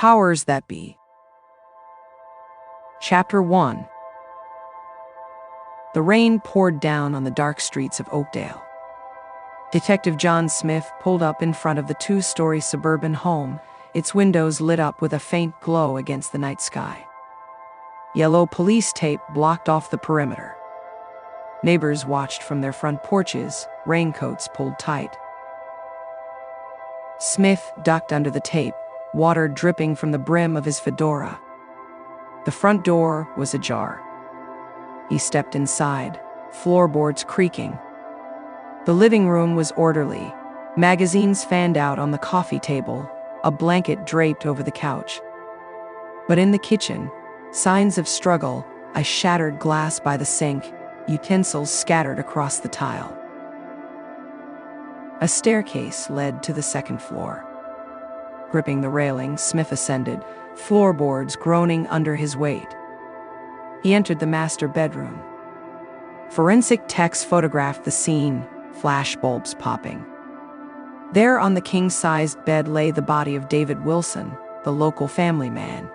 powers that be. Chapter 1. The rain poured down on the dark streets of Oakdale. Detective John Smith pulled up in front of the two-story suburban home, its windows lit up with a faint glow against the night sky. Yellow police tape blocked off the perimeter. Neighbors watched from their front porches, raincoats pulled tight. Smith ducked under the tape, water dripping from the brim of his fedora. The front door was ajar. He stepped inside, floorboards creaking. The living room was orderly, magazines fanned out on the coffee table, a blanket draped over the couch. But in the kitchen, signs of struggle, a shattered glass by the sink, utensils scattered across the tile. A staircase led to the second floor. Gripping the railing, Smith ascended, floorboards groaning under his weight. He entered the master bedroom. Forensic techs photographed the scene, flashbulbs popping. There on the king-sized bed lay the body of David Wilson, the local family man.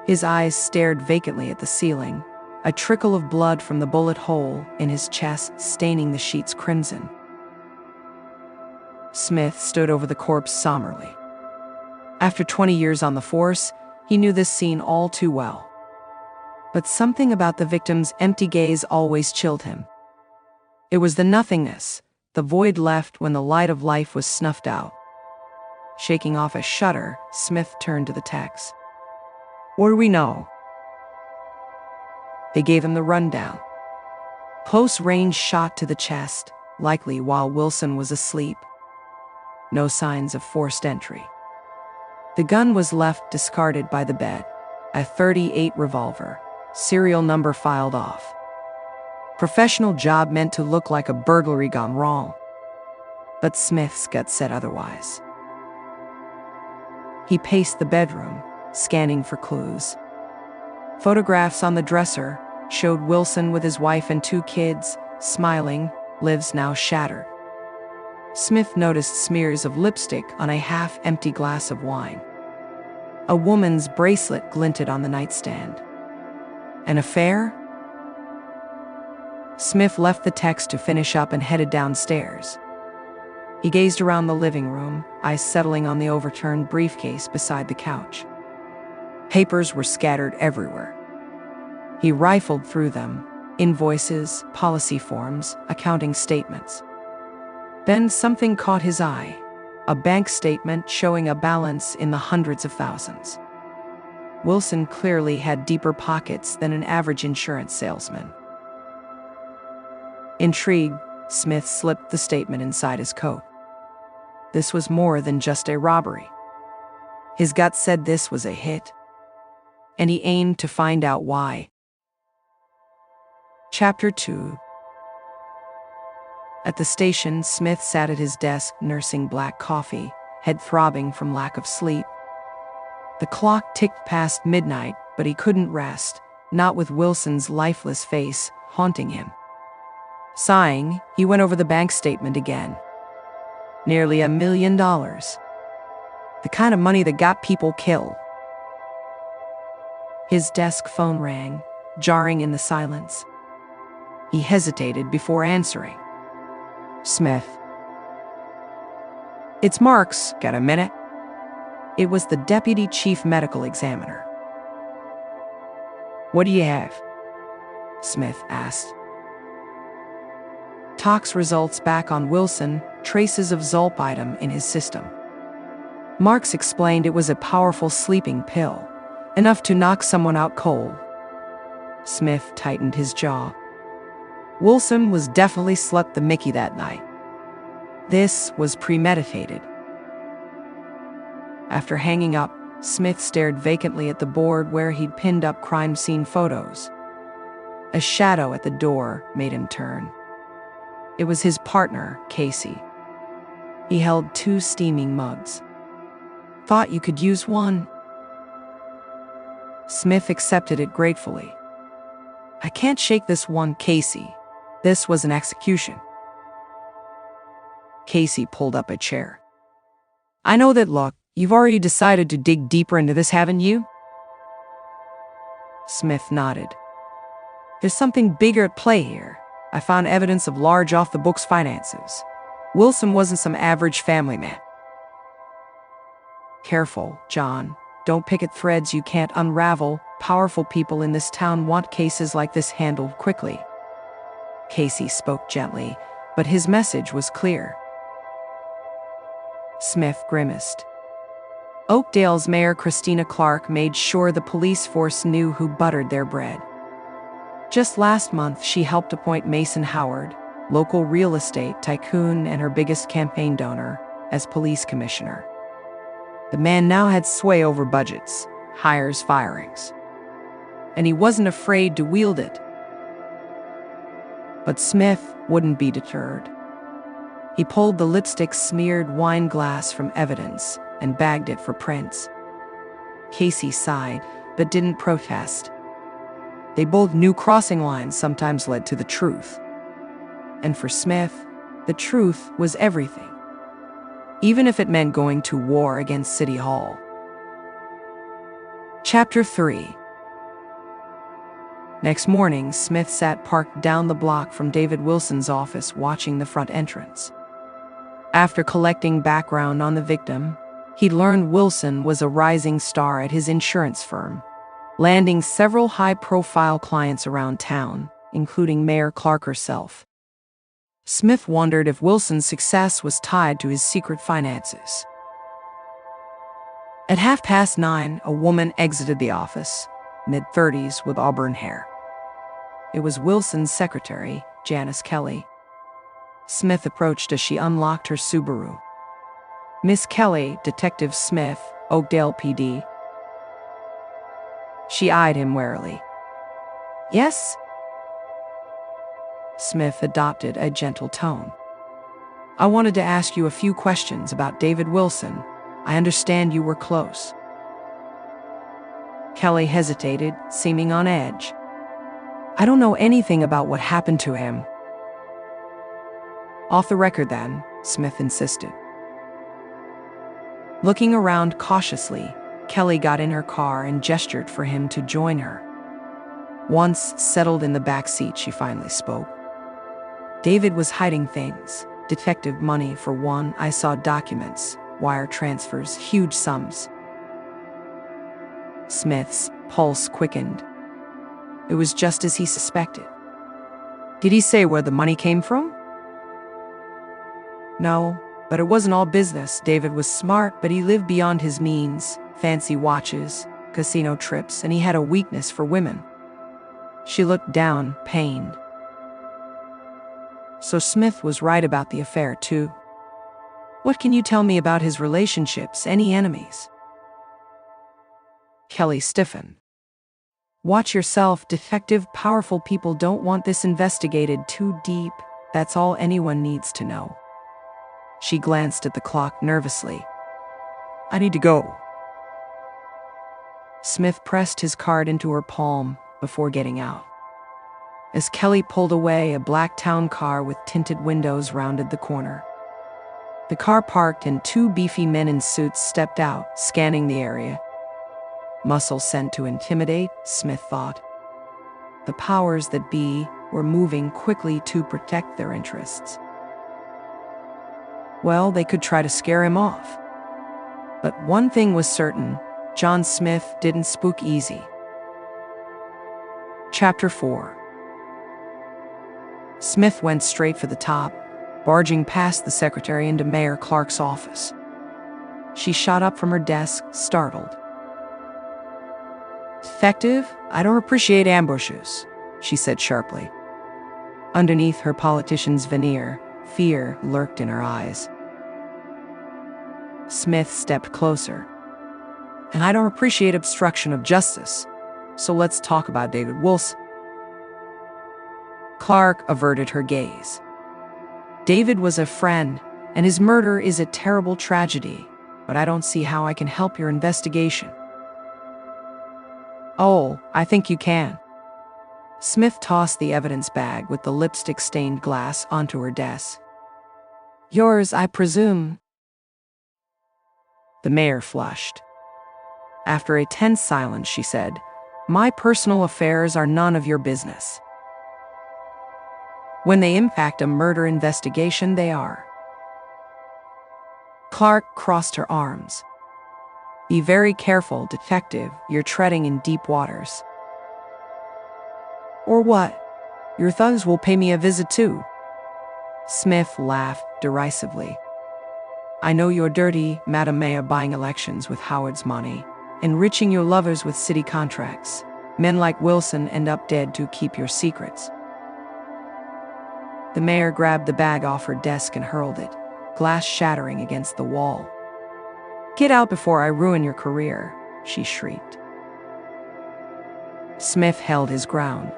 His eyes stared vacantly at the ceiling, a trickle of blood from the bullet hole in his chest staining the sheets crimson. Smith stood over the corpse somberly. After 20 years on the force, he knew this scene all too well. But something about the victim's empty gaze always chilled him. It was the nothingness, the void left when the light of life was snuffed out. Shaking off a shudder, Smith turned to the techs. "What do we know?" They gave him the rundown. Close-range shot to the chest, likely while Wilson was asleep. No signs of forced entry. The gun was left discarded by the bed, a .38 revolver, serial number filed off. Professional job meant to look like a burglary gone wrong. But Smith's gut said otherwise. He paced the bedroom, scanning for clues. Photographs on the dresser showed Wilson with his wife and 2 kids, smiling, lives now shattered. Smith noticed smears of lipstick on a half-empty glass of wine. A woman's bracelet glinted on the nightstand. An affair? Smith left the text to finish up and headed downstairs. He gazed around the living room, eyes settling on the overturned briefcase beside the couch. Papers were scattered everywhere. He rifled through them, invoices, policy forms, accounting statements. Then something caught his eye, a bank statement showing a balance in the hundreds of thousands. Wilson clearly had deeper pockets than an average insurance salesman. Intrigued, Smith slipped the statement inside his coat. This was more than just a robbery. His gut said this was a hit, and he aimed to find out why. Chapter 2. At the station, Smith sat at his desk nursing black coffee, head throbbing from lack of sleep. The clock ticked past midnight, but he couldn't rest, not with Wilson's lifeless face haunting him. Sighing, he went over the bank statement again. Nearly $1 million. The kind of money that got people killed. His desk phone rang, jarring in the silence. He hesitated before answering. "Smith." "It's Marks. Got a minute?" It was the deputy chief medical examiner. "What do you have?" Smith asked. "Tox results back on Wilson, traces of zolpidem in his system." Marks explained it was a powerful sleeping pill, enough to knock someone out cold. Smith tightened his jaw. Wilson was definitely slept the Mickey that night. This was premeditated. After hanging up, Smith stared vacantly at the board where he'd pinned up crime scene photos. A shadow at the door made him turn. It was his partner, Casey. He held 2 steaming mugs. "Thought you could use one." Smith accepted it gratefully. "I can't shake this one, Casey. This was an execution." Casey pulled up a chair. "I know that look, You've already decided to dig deeper into this, haven't you? Smith nodded. There's something bigger at play here. I found evidence of large off-the-books finances. Wilson wasn't some average family man. Careful, John. Don't pick at threads you can't unravel. Powerful people in this town want cases like this handled quickly. Casey spoke gently, but his message was clear. Smith grimaced. Oakdale's Mayor Christina Clark made sure the police force knew who buttered their bread. Just last month, she helped appoint Mason Howard, local real estate tycoon and her biggest campaign donor, as police commissioner. The man now had sway over budgets, hires, firings. And he wasn't afraid to wield it. But Smith wouldn't be deterred. He pulled the lipstick-smeared wine glass from evidence and bagged it for prints. Casey sighed, but didn't protest. They both knew crossing lines sometimes led to the truth. And for Smith, the truth was everything, even if it meant going to war against City Hall. Chapter 3. Next morning, Smith sat parked down the block from David Wilson's office watching the front entrance. After collecting background on the victim, he'd learned Wilson was a rising star at his insurance firm, landing several high-profile clients around town, including Mayor Clark herself. Smith wondered if Wilson's success was tied to his secret finances. At 9:30, a woman exited the office, mid-30s with auburn hair. It was Wilson's secretary, Janice Kelly. Smith approached as she unlocked her Subaru. Miss Kelly, Detective Smith, Oakdale PD. She eyed him warily. Yes? Smith adopted a gentle tone. I wanted to ask you a few questions about David Wilson. I understand you were close. Kelly hesitated, seeming on edge. I don't know anything about what happened to him. Off the record then, Smith insisted. Looking around cautiously, Kelly got in her car and gestured for him to join her. Once settled in the back seat, she finally spoke. David was hiding things. Detective money, for one. I saw documents, wire transfers, huge sums. Smith's pulse quickened. It was just as he suspected. Did he say where the money came from? No, but it wasn't all business. David was smart, but he lived beyond his means. Fancy watches, casino trips, and he had a weakness for women. She looked down, pained. So Smith was right about the affair, too. What can you tell me about his relationships? Any enemies? Kelly stiffened. Watch yourself, detective. Powerful people don't want this investigated too deep. That's all anyone needs to know. She glanced at the clock nervously. I need to go. Smith pressed his card into her palm before getting out. As Kelly pulled away, a black town car with tinted windows rounded the corner. The car parked and two beefy men in suits stepped out, scanning the area. Muscle sent to intimidate, Smith thought. The powers that be were moving quickly to protect their interests. Well, they could try to scare him off. But one thing was certain, John Smith didn't spook easy. Chapter 4. Smith went straight for the top, barging past the secretary into Mayor Clark's office. She shot up from her desk, startled. Detective, I don't appreciate ambushes, she said sharply. Underneath her politician's veneer, fear lurked in her eyes. Smith stepped closer. And I don't appreciate obstruction of justice, so let's talk about David Wilson. Clark averted her gaze. David was a friend, and his murder is a terrible tragedy, but I don't see how I can help your investigation. Oh, I think you can. Smith tossed the evidence bag with the lipstick-stained glass onto her desk. Yours, I presume. The mayor flushed. After a tense silence, she said, "My personal affairs are none of your business. When they impact a murder investigation, they are." Clark crossed her arms. "Be very careful, detective. You're treading in deep waters." "Or what? Your thugs will pay me a visit too." Smith laughed derisively. "I know you're dirty, Madam Mayor, buying elections with Howard's money, enriching your lovers with city contracts. Men like Wilson end up dead to keep your secrets." The mayor grabbed the bag off her desk and hurled it, glass shattering against the wall. "Get out before I ruin your career," she shrieked. Smith held his ground.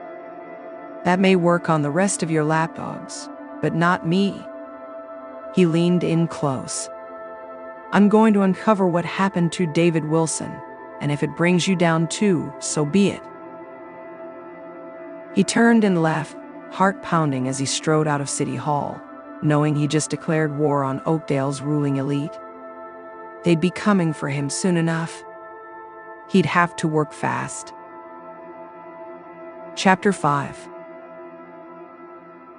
"That may work on the rest of your lapdogs, but not me." He leaned in close. "I'm going to uncover what happened to David Wilson, and if it brings you down too, so be it." He turned and left, heart pounding as he strode out of City Hall, knowing he just declared war on Oakdale's ruling elite. They'd be coming for him soon enough. He'd have to work fast. Chapter 5.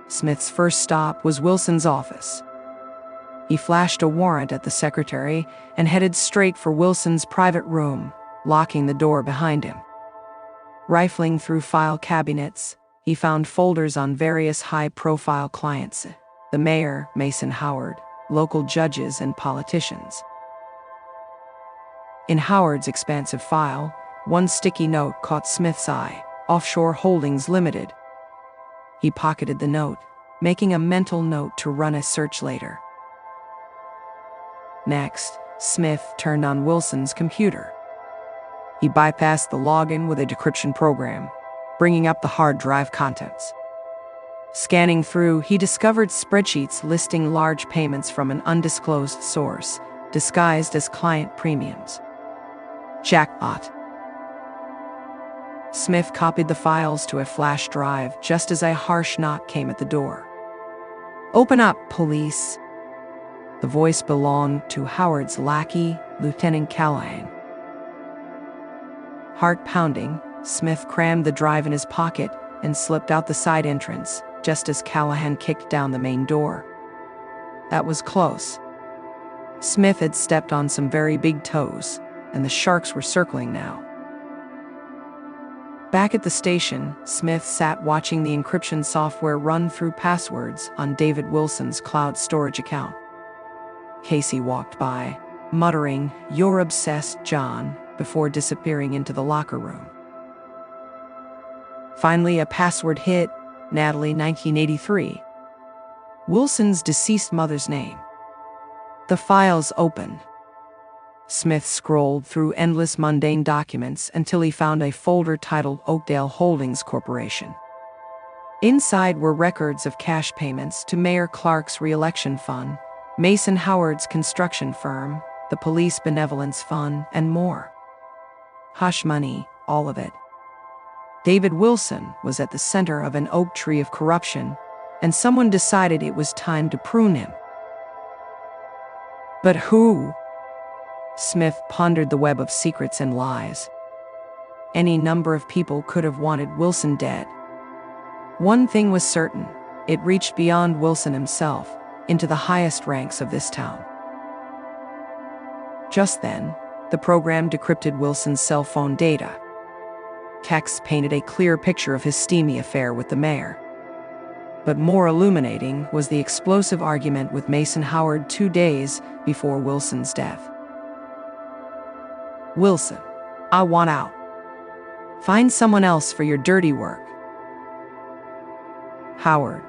Smith's first stop was Wilson's office. He flashed a warrant at the secretary and headed straight for Wilson's private room, locking the door behind him. Rifling through file cabinets, he found folders on various high-profile clients: the mayor, Mason Howard, local judges, and politicians. In Howard's expansive file, one sticky note caught Smith's eye: Offshore Holdings Limited. He pocketed the note, making a mental note to run a search later. Next, Smith turned on Wilson's computer. He bypassed the login with a decryption program, bringing up the hard drive contents. Scanning through, he discovered spreadsheets listing large payments from an undisclosed source, disguised as client premiums. Jackpot. Smith copied the files to a flash drive just as a harsh knock came at the door. "Open up, police." The voice belonged to Howard's lackey, Lieutenant Callahan. Heart pounding, Smith crammed the drive in his pocket and slipped out the side entrance just as Callahan kicked down the main door. That was close. Smith had stepped on some very big toes, and the sharks were circling now. Back at the station, Smith sat watching the encryption software run through passwords on David Wilson's cloud storage account. Casey walked by, muttering, "You're obsessed, John," before disappearing into the locker room. Finally, a password hit: Natalie, 1983. Wilson's deceased mother's name. The files opened. Smith scrolled through endless mundane documents until he found a folder titled Oakdale Holdings Corporation. Inside were records of cash payments to Mayor Clark's re-election fund, Mason Howard's construction firm, the police benevolence fund, and more. Hush money, all of it. David Wilson was at the center of an oak tree of corruption, and someone decided it was time to prune him. But who? Smith pondered the web of secrets and lies. Any number of people could have wanted Wilson dead. One thing was certain: it reached beyond Wilson himself, into the highest ranks of this town. Just then, the program decrypted Wilson's cell phone data. Text painted a clear picture of his steamy affair with the mayor. But more illuminating was the explosive argument with Mason Howard 2 days before Wilson's death. "Wilson, I want out. Find someone else for your dirty work." "Howard,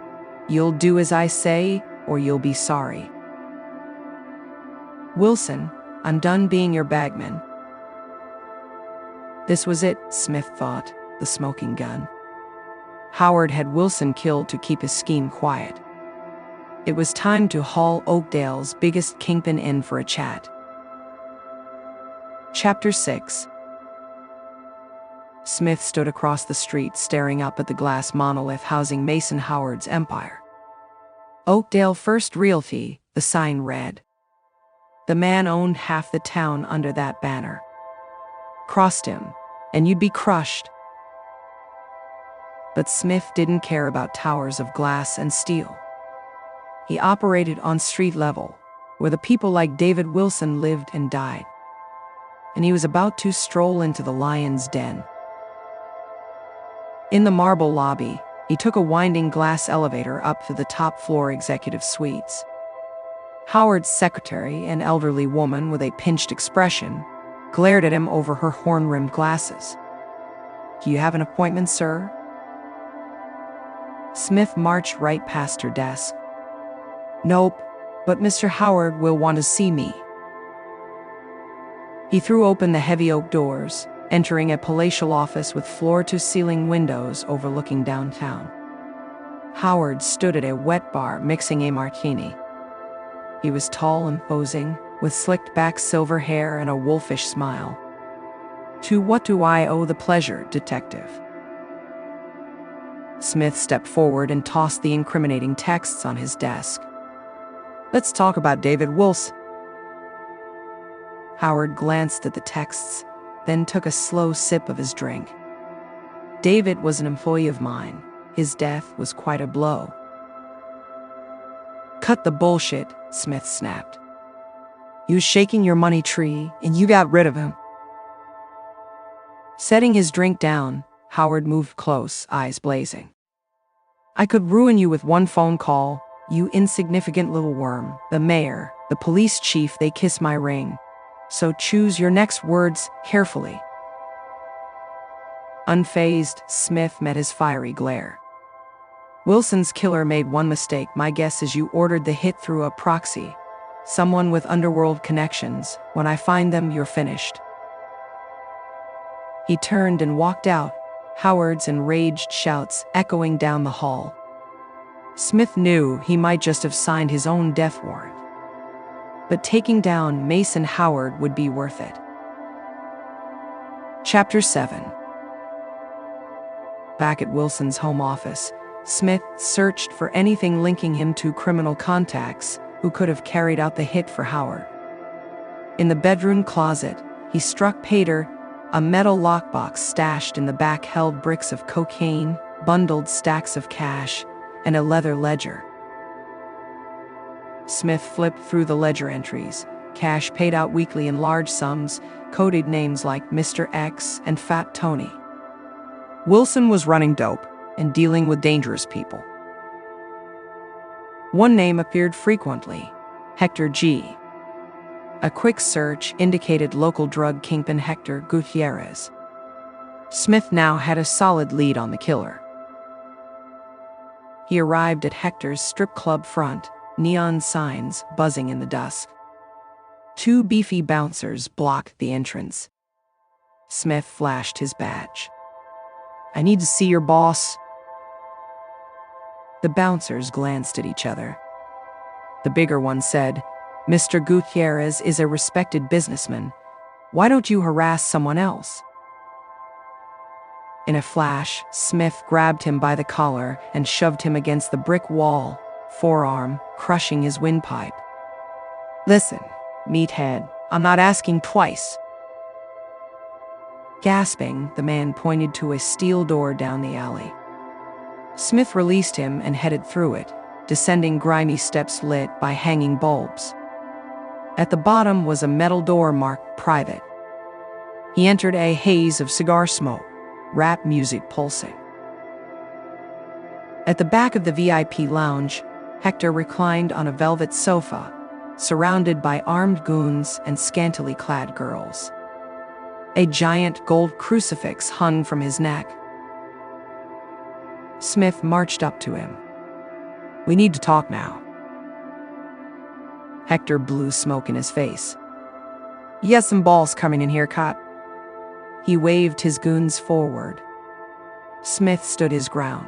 you'll do as I say, or you'll be sorry." "Wilson, I'm done being your bagman." This was it, Smith thought, the smoking gun. Howard had Wilson killed to keep his scheme quiet. It was time to haul Oakdale's biggest kingpin in for a chat. Chapter 6. Smith stood across the street staring up at the glass monolith housing Mason Howard's empire. Oakdale First Realty, the sign read. The man owned half the town under that banner. Crossed him, and you'd be crushed. But Smith didn't care about towers of glass and steel. He operated on street level, where the people like David Wilson lived and died. And he was about to stroll into the lion's den. In the marble lobby, he took a winding glass elevator up to the top floor executive suites. Howard's secretary, an elderly woman with a pinched expression, glared at him over her horn-rimmed glasses. "Do you have an appointment, sir?" Smith marched right past her desk. "Nope, but Mr. Howard will want to see me." He threw open the heavy oak doors, entering a palatial office with floor-to-ceiling windows overlooking downtown. Howard stood at a wet bar mixing a martini. He was tall and posing, with slicked-back silver hair and a wolfish smile. "To what do I owe the pleasure, detective?" Smith stepped forward and tossed the incriminating texts on his desk. "Let's talk about David Wilson." Howard glanced at the texts, then took a slow sip of his drink. "David was an employee of mine. His death was quite a blow." "Cut the bullshit," Smith snapped. "You was shaking your money tree, and you got rid of him." Setting his drink down, Howard moved close, eyes blazing. "I could ruin you with one phone call, you insignificant little worm. The mayor, the police chief, they kiss my ring. So choose your next words carefully." Unfazed, Smith met his fiery glare. "Wilson's killer made one mistake. My guess is you ordered the hit through a proxy. Someone with underworld connections. When I find them, you're finished." He turned and walked out, Howard's enraged shouts echoing down the hall. Smith knew he might just have signed his own death warrant. But taking down Mason Howard would be worth it. Chapter 7. Back at Wilson's home office, Smith searched for anything linking him to criminal contacts who could have carried out the hit for Howard. In the bedroom closet, he struck Pater. A metal lockbox stashed in the back held bricks of cocaine, bundled stacks of cash, and a leather ledger. Smith flipped through the ledger entries, cash paid out weekly in large sums, coded names like Mr. X and Fat Tony. Wilson was running dope and dealing with dangerous people. One name appeared frequently: Hector G. A quick search indicated local drug kingpin Hector Gutierrez. Smith now had a solid lead on the killer. He arrived at Hector's strip club front, neon signs buzzing in the dusk. Two beefy bouncers blocked the entrance. Smith flashed his badge. "I need to see your boss." The bouncers glanced at each other. The bigger one said, "Mr. Gutierrez is a respected businessman. Why don't you harass someone else?" In a flash, Smith grabbed him by the collar and shoved him against the brick wall, forearm crushing his windpipe. "Listen, meathead, I'm not asking twice." Gasping, the man pointed to a steel door down the alley. Smith released him and headed through it, descending grimy steps lit by hanging bulbs. At the bottom was a metal door marked Private. He entered a haze of cigar smoke, rap music pulsing. At the back of the VIP lounge, Hector reclined on a velvet sofa, surrounded by armed goons and scantily clad girls. A giant gold crucifix hung from his neck. Smith marched up to him. "We need to talk now." Hector blew smoke in his face. "You got some balls coming in here, cop." He waved his goons forward. Smith stood his ground.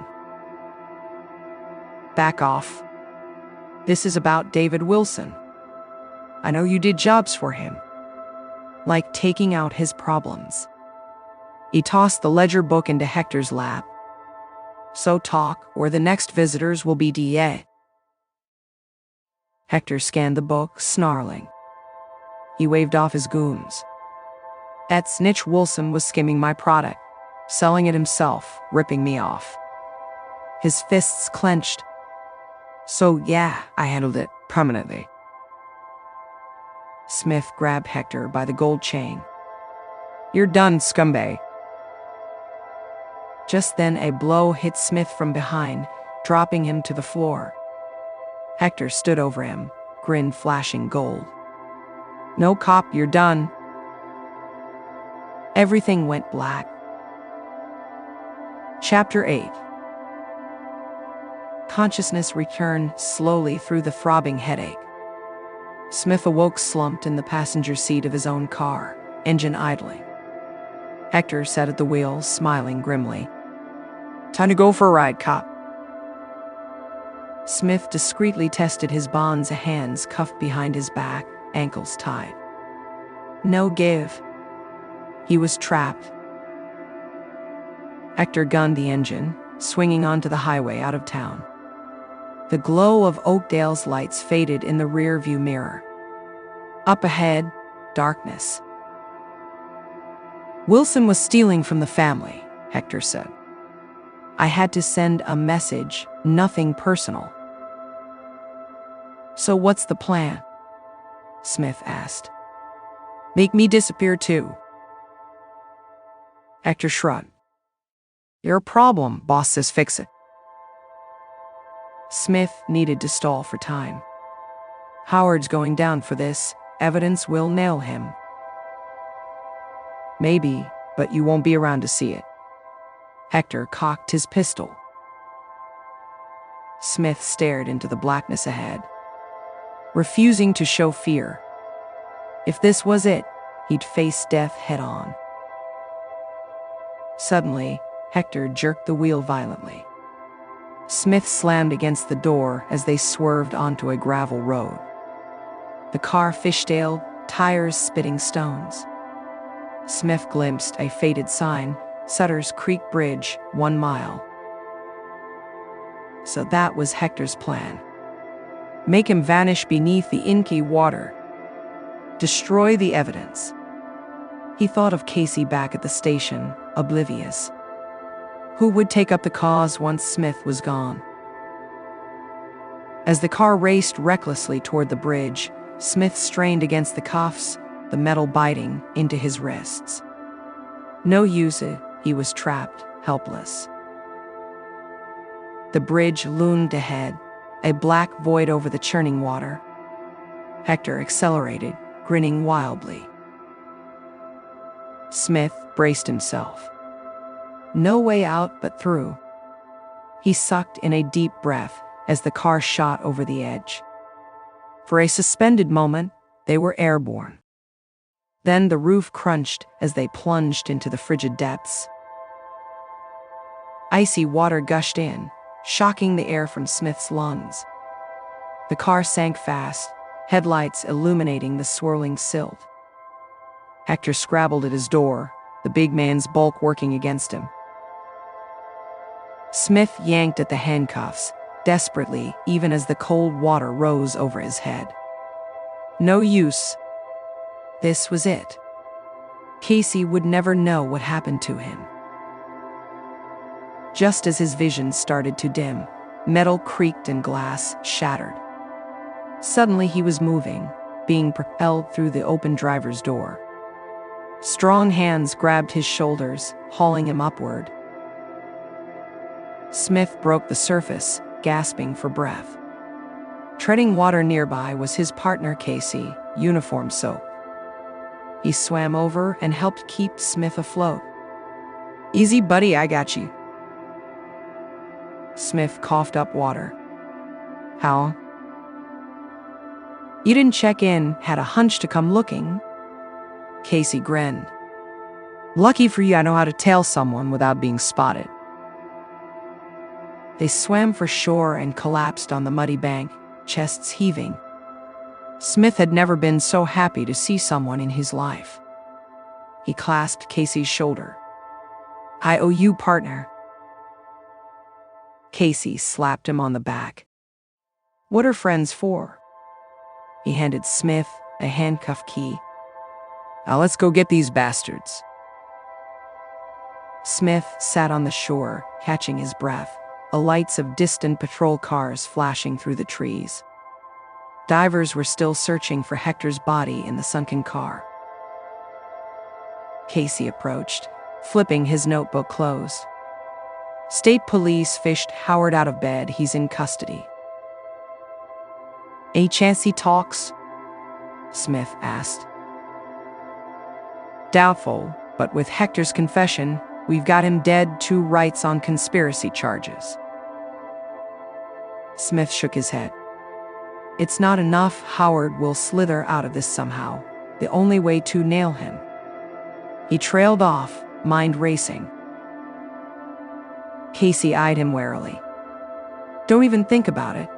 "Back off. This is about David Wilson. I know you did jobs for him, like taking out his problems." He tossed the ledger book into Hector's lap. "So talk, or the next visitors will be DA." Hector scanned the book, snarling. He waved off his goons. That snitch Wilson was skimming my product, selling it himself, ripping me off. His fists clenched. So yeah, I handled it permanently. Smith grabbed Hector by the gold chain. You're done, scumbag. Just then a blow hit Smith from behind, dropping him to the floor. Hector stood over him, grin flashing gold. No, cop, you're done. Everything went black. Chapter 8. Consciousness returned slowly through the throbbing headache. Smith awoke slumped in the passenger seat of his own car, engine idling. Hector sat at the wheel, smiling grimly. Time to go for a ride, cop. Smith discreetly tested his bonds, hands cuffed behind his back, ankles tied. No give. He was trapped. Hector gunned the engine, swinging onto the highway out of town. The glow of Oakdale's lights faded in the rear-view mirror. Up ahead, darkness. Wilson was stealing from the family, Hector said. I had to send a message, nothing personal. So what's the plan? Smith asked. Make me disappear too. Hector shrugged. You're a problem, boss says fix it. Smith needed to stall for time. Howard's going down for this, evidence will nail him. Maybe, but you won't be around to see it. Hector cocked his pistol. Smith stared into the blackness ahead, refusing to show fear. If this was it, he'd face death head-on. Suddenly, Hector jerked the wheel violently. Smith slammed against the door as they swerved onto a gravel road. The car fishtailed, tires spitting stones. Smith glimpsed a faded sign, Sutter's Creek Bridge, 1 mile. So that was Hector's plan. Make him vanish beneath the inky water. Destroy the evidence. He thought of Casey back at the station, oblivious. Who would take up the cause once Smith was gone? As the car raced recklessly toward the bridge, Smith strained against the cuffs, the metal biting into his wrists. No use, he was trapped, helpless. The bridge loomed ahead, a black void over the churning water. Hector accelerated, grinning wildly. Smith braced himself. No way out but through. He sucked in a deep breath as the car shot over the edge. For a suspended moment, they were airborne. Then the roof crunched as they plunged into the frigid depths. Icy water gushed in, shocking the air from Smith's lungs. The car sank fast, headlights illuminating the swirling silt. Hector scrabbled at his door, the big man's bulk working against him. Smith yanked at the handcuffs, desperately, even as the cold water rose over his head. No use. This was it. Casey would never know what happened to him. Just as his vision started to dim, metal creaked and glass shattered. Suddenly he was moving, being propelled through the open driver's door. Strong hands grabbed his shoulders, hauling him upward. Smith broke the surface, gasping for breath. Treading water nearby was his partner Casey, uniform soaked. He swam over and helped keep Smith afloat. Easy, buddy, I got you. Smith coughed up water. How? You didn't check in, had a hunch to come looking. Casey grinned. Lucky for you, I know how to tail someone without being spotted. They swam for shore and collapsed on the muddy bank, chests heaving. Smith had never been so happy to see someone in his life. He clasped Casey's shoulder. I owe you, partner. Casey slapped him on the back. What are friends for? He handed Smith a handcuff key, Now let's go get these bastards. Smith sat on the shore, catching his breath, the lights of distant patrol cars flashing through the trees. Divers were still searching for Hector's body in the sunken car. Casey approached, flipping his notebook closed. State police fished Howard out of bed. He's in custody. Any chance he talks? Smith asked. Doubtful, but with Hector's confession, we've got him dead to rights on conspiracy charges. Smith shook his head. It's not enough. Howard will slither out of this somehow. The only way to nail him. He trailed off, mind racing. Casey eyed him warily. Don't even think about it.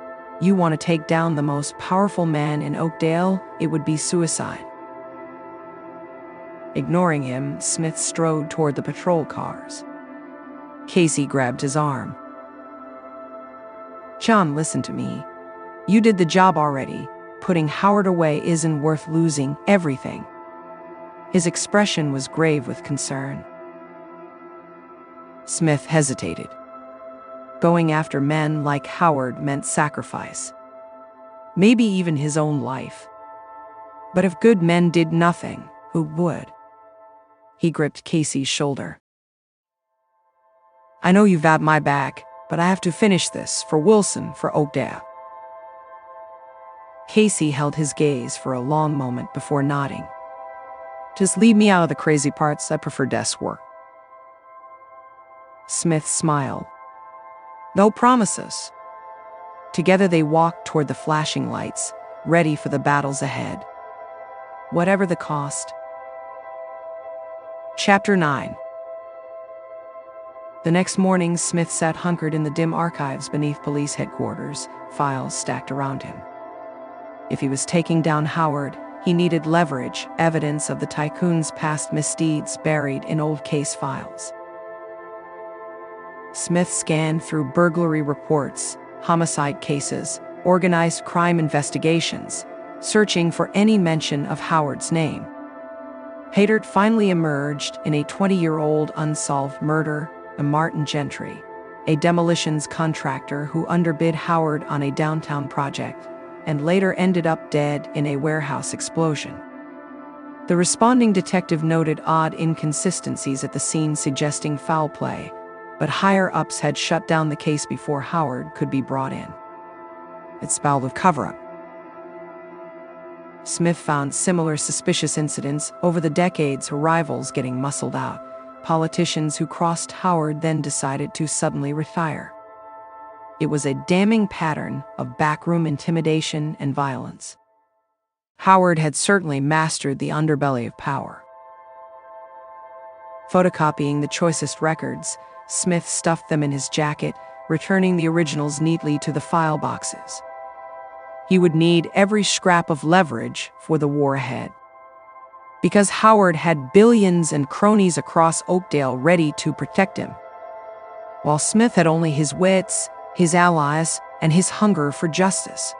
You want to take down the most powerful man in Oakdale, it would be suicide. Ignoring him, Smith strode toward the patrol cars. Casey grabbed his arm. John, listen to me. You did the job already. Putting Howard away isn't worth losing everything. His expression was grave with concern. Smith hesitated. Going after men like Howard meant sacrifice. Maybe even his own life. But if good men did nothing, who would? He gripped Casey's shoulder. I know you've had my back, but I have to finish this for Wilson, for Oakdale. Casey held his gaze for a long moment before nodding. Just leave me out of the crazy parts. I prefer desk work. Smith smiled. No promises. Together they walked toward the flashing lights, ready for the battles ahead. Whatever the cost. Chapter 9. The next morning, Smith sat hunkered in the dim archives beneath police headquarters, files stacked around him. If he was taking down Howard, he needed leverage, evidence of the tycoon's past misdeeds buried in old case files. Smith scanned through burglary reports, homicide cases, organized crime investigations, searching for any mention of Howard's name. Haytert finally emerged in a 20-year-old unsolved murder of Martin Gentry, a demolitions contractor who underbid Howard on a downtown project and later ended up dead in a warehouse explosion. The responding detective noted odd inconsistencies at the scene suggesting foul play, but higher-ups had shut down the case before Howard could be brought in. It spelled of cover-up. Smith found similar suspicious incidents over the decades, rivals getting muscled out, politicians who crossed Howard then decided to suddenly retire. It was a damning pattern of backroom intimidation and violence. Howard had certainly mastered the underbelly of power. Photocopying the choicest records, Smith stuffed them in his jacket, returning the originals neatly to the file boxes. He would need every scrap of leverage for the war ahead. Because Howard had billions and cronies across Oakdale ready to protect him, while Smith had only his wits, his allies, and his hunger for justice.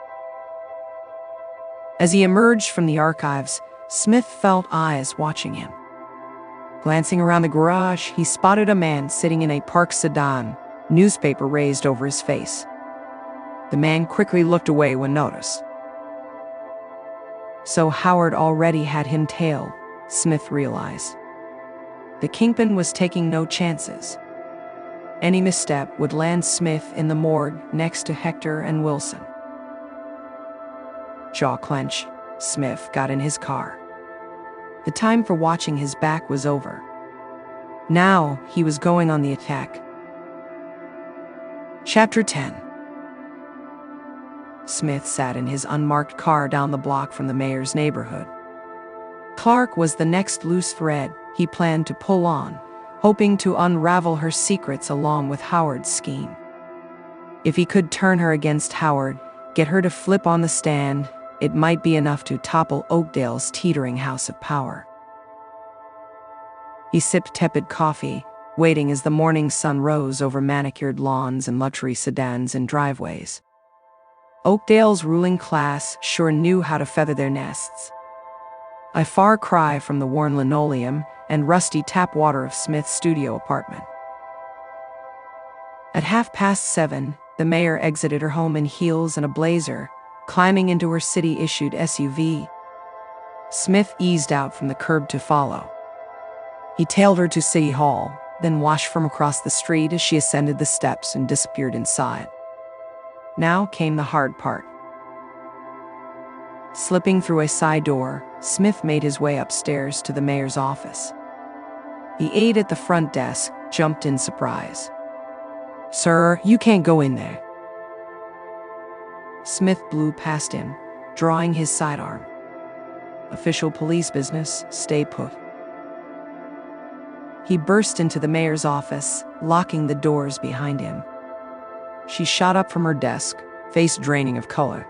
As he emerged from the archives, Smith felt eyes watching him. Glancing around the garage, he spotted a man sitting in a parked sedan, newspaper raised over his face. The man quickly looked away when noticed. So Howard already had him tailed, Smith realized. The kingpin was taking no chances. Any misstep would land Smith in the morgue next to Hector and Wilson. Jaw clenched, Smith got in his car. The time for watching his back was over. Now he was going on the attack. Chapter 10. Smith sat in his unmarked car down the block from the mayor's neighborhood. Clark was the next loose thread he planned to pull on, hoping to unravel her secrets along with Howard's scheme. If he could turn her against Howard, get her to flip on the stand, it might be enough to topple Oakdale's teetering house of power. He sipped tepid coffee, waiting as the morning sun rose over manicured lawns and luxury sedans and driveways. Oakdale's ruling class sure knew how to feather their nests. A far cry from the worn linoleum and rusty tap water of Smith's studio apartment. At 7:30, the mayor exited her home in heels and a blazer, climbing into her city-issued SUV. Smith eased out from the curb to follow. He tailed her to City Hall, then watched from across the street as she ascended the steps and disappeared inside. Now came the hard part. Slipping through a side door, Smith made his way upstairs to the mayor's office. The aide at the front desk jumped in surprise. "Sir, you can't go in there." Smith blew past him, drawing his sidearm. "Official police business, stay put." He burst into the mayor's office, locking the doors behind him. She shot up from her desk, face draining of color.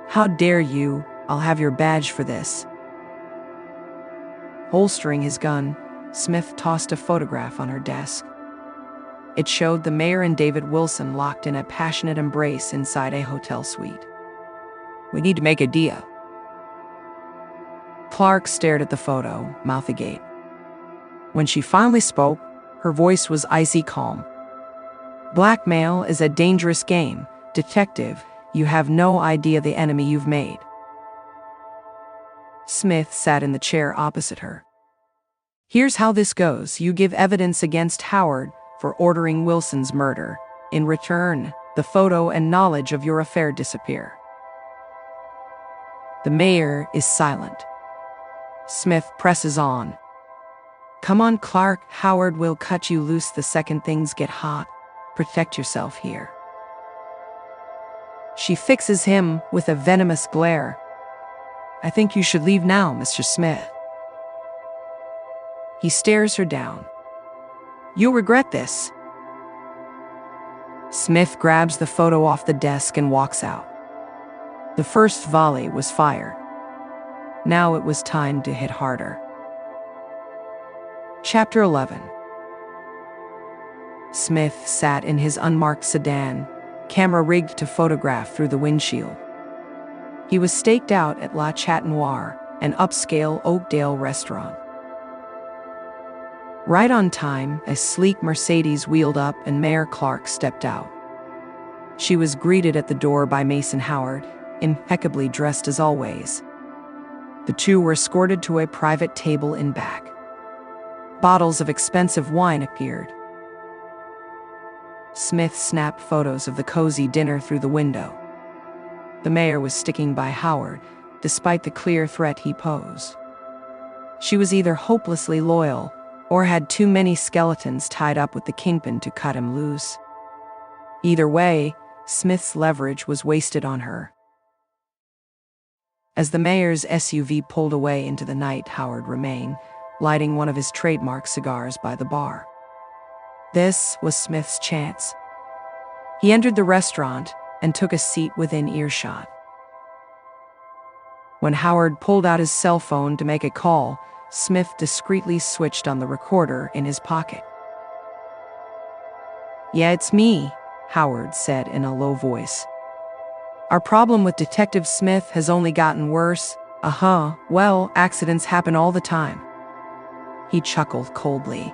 "How dare you? I'll have your badge for this." Holstering his gun, Smith tossed a photograph on her desk. It showed the mayor and David Wilson locked in a passionate embrace inside a hotel suite. "We need to make a deal." Clark stared at the photo, mouth agape. When she finally spoke, her voice was icy calm. "Blackmail is a dangerous game. Detective, you have no idea the enemy you've made." Smith sat in the chair opposite her. "Here's how this goes. You give evidence against Howard for ordering Wilson's murder. In return, the photo and knowledge of your affair disappear." The mayor is silent. Smith presses on. "Come on, Clark. Howard will cut you loose the second things get hot. Protect yourself here." She fixes him with a venomous glare. "I think you should leave now, Mr. Smith." He stares her down. "You'll regret this." Smith grabs the photo off the desk and walks out. The first volley was fired. Now it was time to hit harder. Chapter 11. Smith sat in his unmarked sedan, camera rigged to photograph through the windshield. He was staked out at La Chat Noir, an upscale Oakdale restaurant. Right on time, a sleek Mercedes wheeled up and Mayor Clark stepped out. She was greeted at the door by Mason Howard, impeccably dressed as always. The two were escorted to a private table in back. Bottles of expensive wine appeared. Smith snapped photos of the cozy dinner through the window. The mayor was sticking by Howard, despite the clear threat he posed. She was either hopelessly loyal or had too many skeletons tied up with the kingpin to cut him loose. Either way, Smith's leverage was wasted on her. As the mayor's SUV pulled away into the night, Howard remained, lighting one of his trademark cigars by the bar. This was Smith's chance. He entered the restaurant and took a seat within earshot. When Howard pulled out his cell phone to make a call, Smith discreetly switched on the recorder in his pocket. "Yeah, it's me," Howard said in a low voice. "Our problem with Detective Smith has only gotten worse. Well, accidents happen all the time." He chuckled coldly.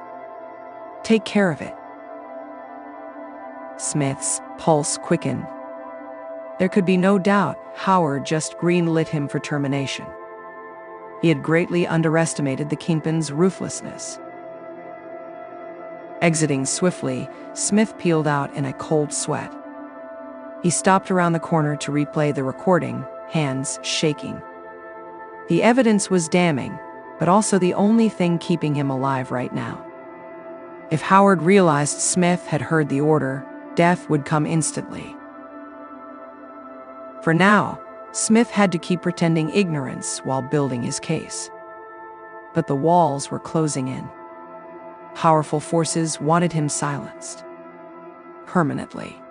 "Take care of it." Smith's pulse quickened. There could be no doubt Howard just green-lit him for termination. He had greatly underestimated the kingpin's ruthlessness. Exiting swiftly, Smith peeled out in a cold sweat. He stopped around the corner to replay the recording, hands shaking. The evidence was damning, but also the only thing keeping him alive right now. If Howard realized Smith had heard the order, death would come instantly. For now, Smith had to keep pretending ignorance while building his case. But the walls were closing in. Powerful forces wanted him silenced. Permanently.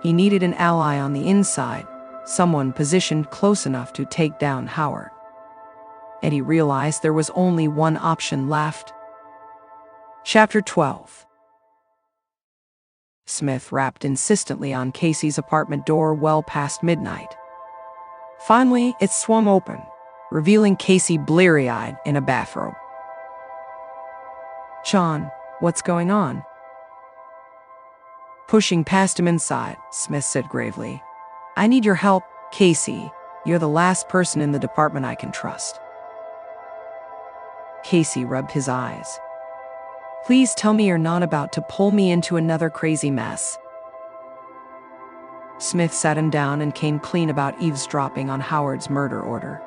He needed an ally on the inside, someone positioned close enough to take down Howard. And he realized there was only one option left. Chapter 12. Smith rapped insistently on Casey's apartment door well past midnight. Finally, it swung open. revealing Casey bleary-eyed in a bathrobe. "Sean, what's going on?" Pushing past him inside, Smith said gravely, "I need your help, Casey. You're the last person in the department I can trust." Casey rubbed his eyes. "Please tell me you're not about to pull me into another crazy mess." Smith sat him down and came clean about eavesdropping on Howard's murder order,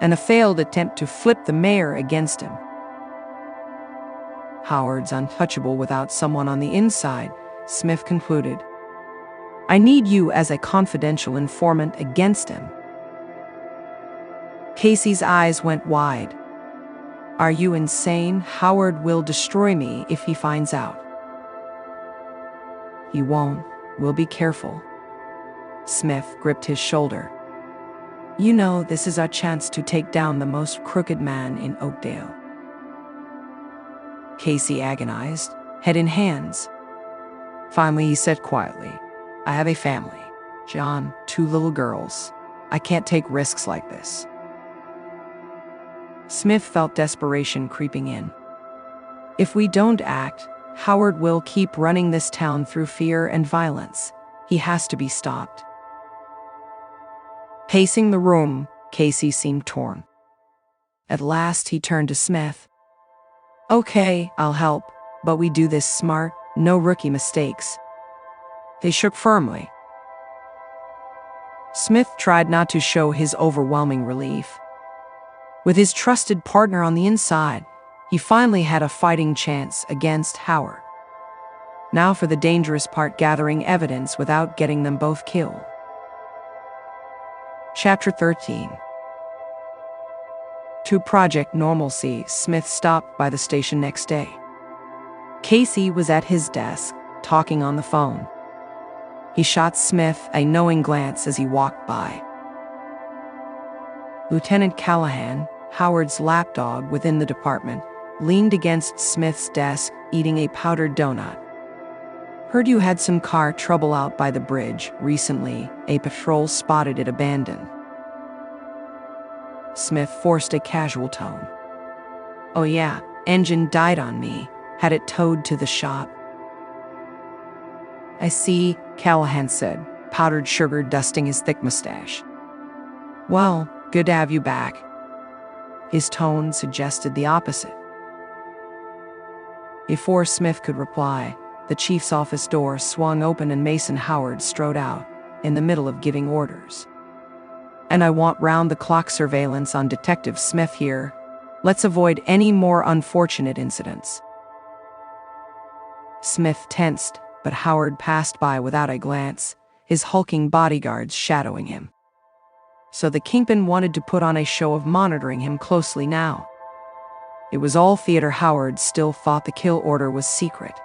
and a failed attempt to flip the mayor against him. Howard's untouchable without someone on the inside, Smith concluded. "I need you as a confidential informant against him." Casey's eyes went wide. "Are you insane? Howard will destroy me if he finds out." "He won't. We'll be careful." Smith gripped his shoulder. "You know, this is our chance to take down the most crooked man in Oakdale." Casey agonized, head in hands. Finally, he said quietly, "I have a family. John, 2 little girls. I can't take risks like this." Smith felt desperation creeping in. "If we don't act, Howard will keep running this town through fear and violence. He has to be stopped." Pacing the room, Casey seemed torn. At last, he turned to Smith. "Okay, I'll help, but we do this smart, no rookie mistakes." They shook firmly. Smith tried not to show his overwhelming relief. With his trusted partner on the inside, he finally had a fighting chance against Howard. Now for the dangerous part, gathering evidence without getting them both killed. Chapter 13. To Project Normalcy, Smith stopped by the station next day. Casey was at his desk, talking on the phone. He shot Smith a knowing glance as he walked by. Lieutenant Callahan, Howard's lapdog within the department, leaned against Smith's desk, eating a powdered donut. "Heard you had some car trouble out by the bridge recently. A patrol spotted it abandoned." Smith forced a casual tone. "Oh yeah, engine died on me. Had it towed to the shop." "I see," Callahan said, powdered sugar dusting his thick mustache. "Well, good to have you back." His tone suggested the opposite. Before Smith could reply, the chief's office door swung open and Mason Howard strode out, in the middle of giving orders. "And I want round-the-clock surveillance on Detective Smith here. Let's avoid any more unfortunate incidents." Smith tensed, but Howard passed by without a glance, his hulking bodyguards shadowing him. So the kingpin wanted to put on a show of monitoring him closely now. It was all theater. Howard still thought the kill order was secret.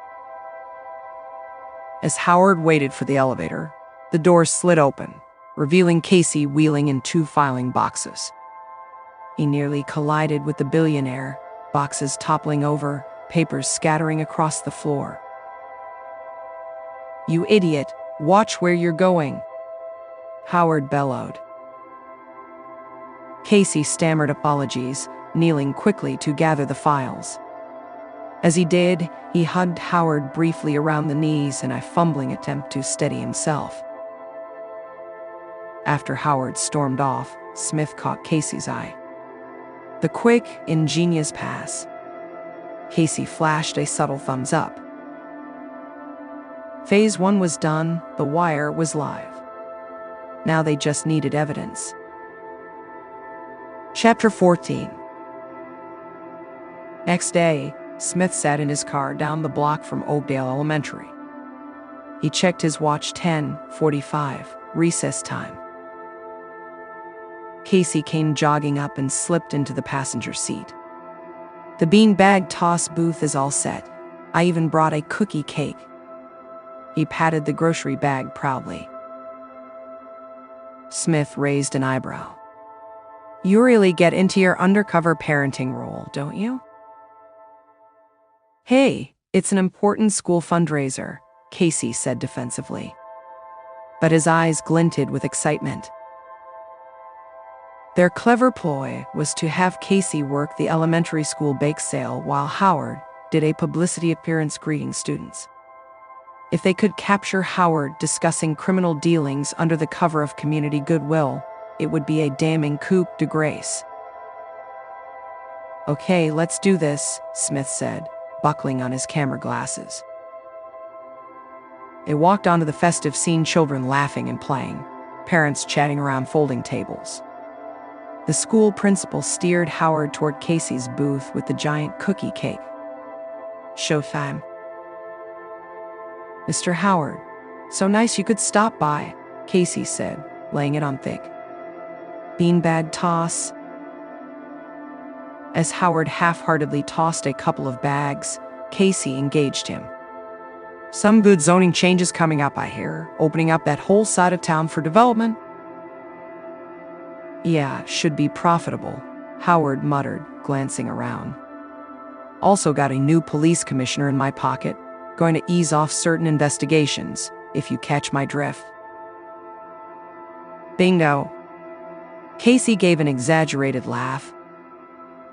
As Howard waited for the elevator, the door slid open, revealing Casey wheeling in 2 filing boxes. He nearly collided with the billionaire, boxes toppling over, papers scattering across the floor. "You idiot, watch where you're going," Howard bellowed. Casey stammered apologies, kneeling quickly to gather the files. As he did, he hugged Howard briefly around the knees in a fumbling attempt to steady himself. After Howard stormed off, Smith caught Casey's eye. The quick, ingenious pass. Casey flashed a subtle thumbs up. Phase 1 was done, the wire was live. Now they just needed evidence. Chapter 14. Next day, Smith sat in his car down the block from Oakdale Elementary. He checked his watch. 10:45, recess time. Casey came jogging up and slipped into the passenger seat. "The beanbag toss booth is all set. I even brought a cookie cake." He patted the grocery bag proudly. Smith raised an eyebrow. "You really get into your undercover parenting role, don't you?" "Hey, it's an important school fundraiser," Casey said defensively. But his eyes glinted with excitement. Their clever ploy was to have Casey work the elementary school bake sale while Howard did a publicity appearance greeting students. If they could capture Howard discussing criminal dealings under the cover of community goodwill, it would be a damning coup de grace. "Okay, let's do this," Smith said, buckling on his camera glasses. They walked onto the festive scene, children laughing and playing, parents chatting around folding tables. The school principal steered Howard toward Casey's booth with the giant cookie cake. "Showtime." "Mr. Howard, so nice you could stop by," Casey said, laying it on thick. "Beanbag toss." As Howard half-heartedly tossed a couple of bags, Casey engaged him. "Some good zoning changes coming up, I hear, opening up that whole side of town for development." "Yeah, should be profitable," Howard muttered, glancing around. "Also got a new police commissioner in my pocket, going to ease off certain investigations, if you catch my drift." "Bingo." Casey gave an exaggerated laugh.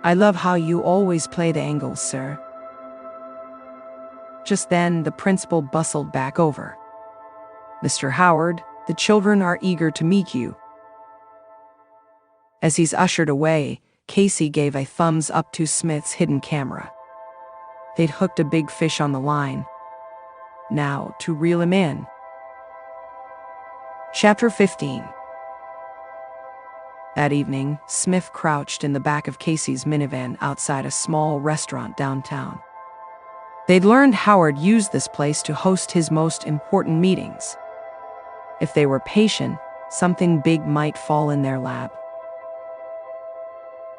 "I love how you always play the angles, sir." Just then, the principal bustled back over. "Mr. Howard, the children are eager to meet you." As he's ushered away, Casey gave a thumbs up to Smith's hidden camera. They'd hooked a big fish on the line. Now, to reel him in. Chapter 15. That evening, Smith crouched in the back of Casey's minivan outside a small restaurant downtown. They'd learned Howard used this place to host his most important meetings. If they were patient, something big might fall in their lap.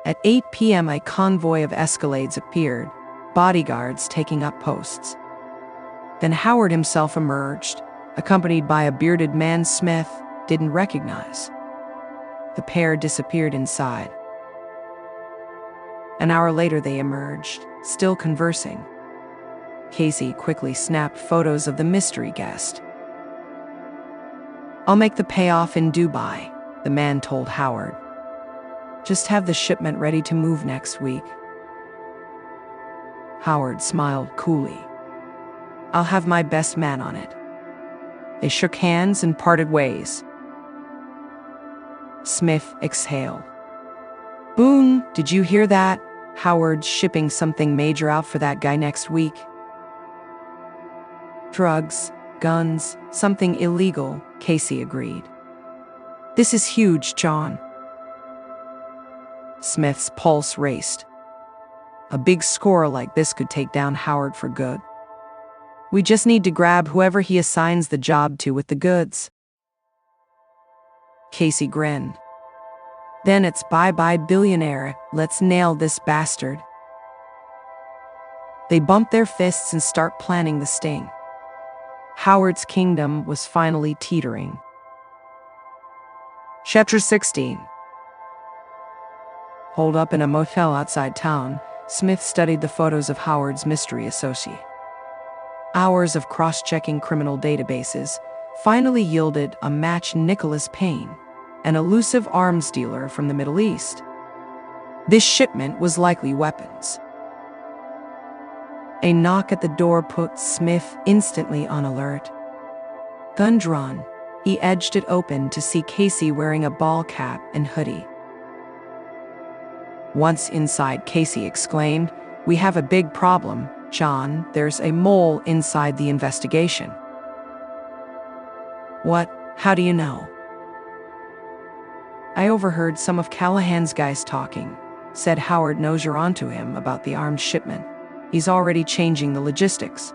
At 8 p.m., a convoy of Escalades appeared, bodyguards taking up posts. Then Howard himself emerged, accompanied by a bearded man Smith didn't recognize. The pair disappeared inside. An hour later, they emerged, still conversing. Casey quickly snapped photos of the mystery guest. "I'll make the payoff in Dubai," the man told Howard. "Just have the shipment ready to move next week." Howard smiled coolly. "I'll have my best man on it." They shook hands and parted ways. Smith exhaled. "Boone, did you hear that? Howard's shipping something major out for that guy next week." "Drugs, guns, something illegal," Casey agreed. "This is huge, John." Smith's pulse raced. A big score like this could take down Howard for good. "We just need to grab whoever he assigns the job to with the goods." Casey grinned. "Then it's bye-bye billionaire, let's nail this bastard." They bumped their fists and start planning the sting. Howard's kingdom was finally teetering. Chapter 16. Holed up in a motel outside town, Smith studied the photos of Howard's mystery associate. Hours of cross-checking criminal databases finally yielded a match: Nicholas Payne, an elusive arms dealer from the Middle East. This shipment was likely weapons. A knock at the door put Smith instantly on alert. Gun drawn, he edged it open to see Casey wearing a ball cap and hoodie. Once inside, Casey exclaimed, "We have a big problem, John. There's a mole inside the investigation." "What? How do you know?" "I overheard some of Callahan's guys talking. Said Howard knows you're onto him about the armed shipment. He's already changing the logistics."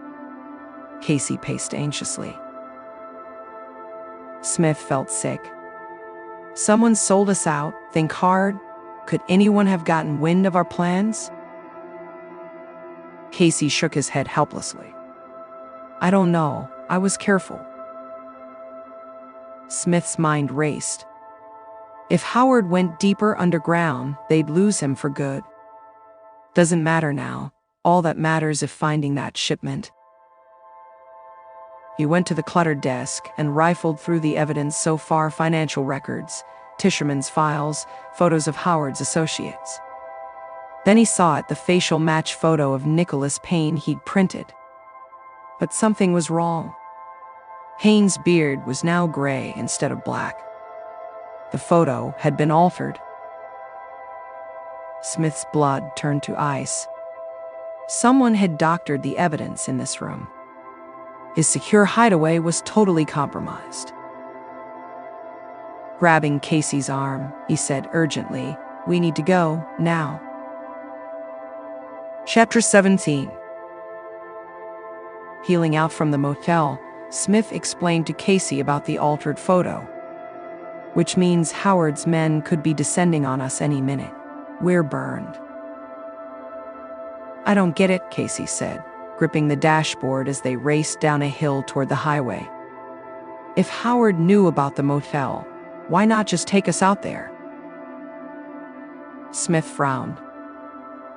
Casey paced anxiously. Smith felt sick. Someone sold us out. Think hard. Could anyone have gotten wind of our plans? Casey shook his head helplessly. "I don't know. I was careful." Smith's mind raced. If Howard went deeper underground, they'd lose him for good. Doesn't matter now. All that matters is finding that shipment. He went to the cluttered desk and rifled through the evidence so far: financial records, Tischerman's files, photos of Howard's associates. Then he saw the facial match photo of Nicholas Payne he'd printed. But something was wrong. Payne's beard was now gray instead of black. The photo had been altered. Smith's blood turned to ice. Someone had doctored the evidence in this room. His secure hideaway was totally compromised. Grabbing Casey's arm, he said urgently, "We need to go, now." Chapter 17. Peeling out from the motel, Smith explained to Casey about the altered photo. "Which means Howard's men could be descending on us any minute. We're burned." "I don't get it," Casey said, gripping the dashboard as they raced down a hill toward the highway. "If Howard knew about the motel, why not just take us out there?" Smith frowned.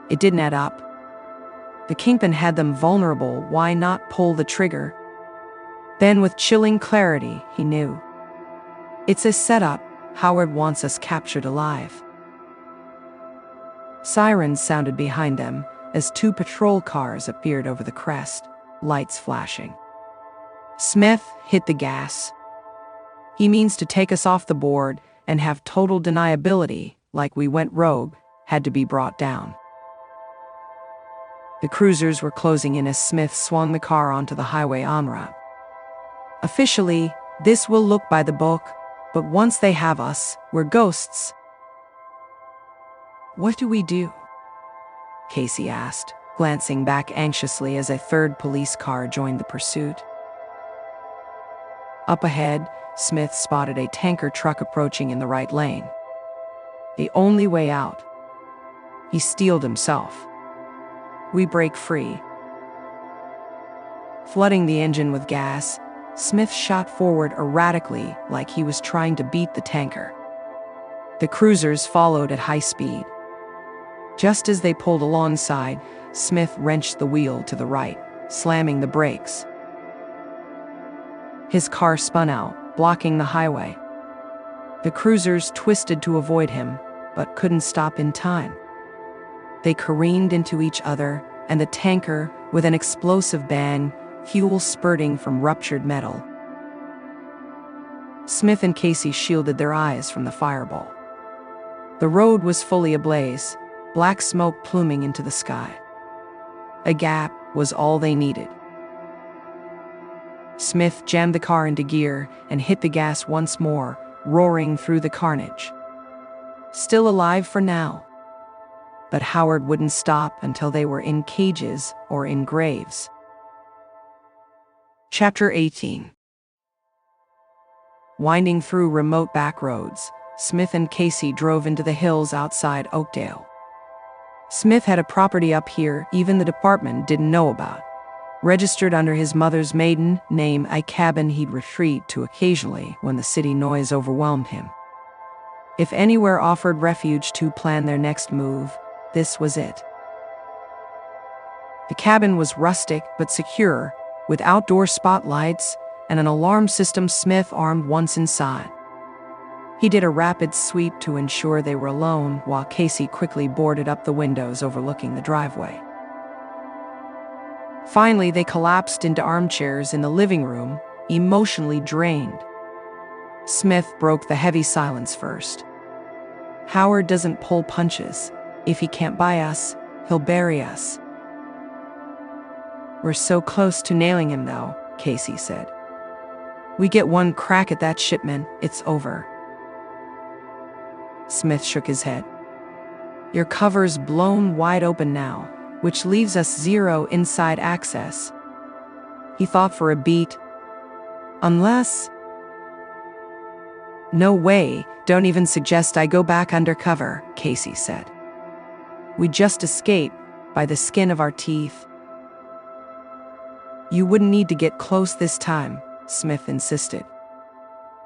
It didn't add up. The Kingpin had them vulnerable, why not pull the trigger? Then, with chilling clarity, he knew. It's a setup. Howard wants us captured alive. Sirens sounded behind them as 2 patrol cars appeared over the crest, lights flashing. Smith hit the gas. "He means to take us off the board and have total deniability, like we went rogue, had to be brought down." The cruisers were closing in as Smith swung the car onto the highway on-ramp. "Officially, this will look by the book, but once they have us, we're ghosts." "What do we do?" Casey asked, glancing back anxiously as a 3rd police car joined the pursuit. Up ahead, Smith spotted a tanker truck approaching in the right lane. The only way out. He steeled himself. "We break free." Flooding the engine with gas, Smith shot forward erratically like he was trying to beat the tanker. The cruisers followed at high speed. Just as they pulled alongside, Smith wrenched the wheel to the right, slamming the brakes. His car spun out, blocking the highway. The cruisers twisted to avoid him, but couldn't stop in time. They careened into each other, and the tanker, with an explosive bang, fuel spurting from ruptured metal. Smith and Casey shielded their eyes from the fireball. The road was fully ablaze, black smoke pluming into the sky. A gap was all they needed. Smith jammed the car into gear and hit the gas once more, roaring through the carnage. Still alive for now. But Howard wouldn't stop until they were in cages or in graves. Chapter 18. Winding through remote back roads, Smith and Casey drove into the hills outside Oakdale. Smith had a property up here even the department didn't know about. Registered under his mother's maiden name, a cabin he'd retreat to occasionally when the city noise overwhelmed him. If anywhere offered refuge to plan their next move, this was it. The cabin was rustic but secure, with outdoor spotlights and an alarm system Smith armed once inside. He did a rapid sweep to ensure they were alone while Casey quickly boarded up the windows overlooking the driveway. Finally, they collapsed into armchairs in the living room, emotionally drained. Smith broke the heavy silence first. "Howard doesn't pull punches. If he can't buy us, he'll bury us." "We're so close to nailing him, though," Casey said. "We get one crack at that shipment, it's over." Smith shook his head. "Your cover's blown wide open now, which leaves us 0 inside access." He thought for a beat. "Unless—" "No way, don't even suggest I go back undercover," Casey said. "We just escaped by the skin of our teeth." "You wouldn't need to get close this time," Smith insisted.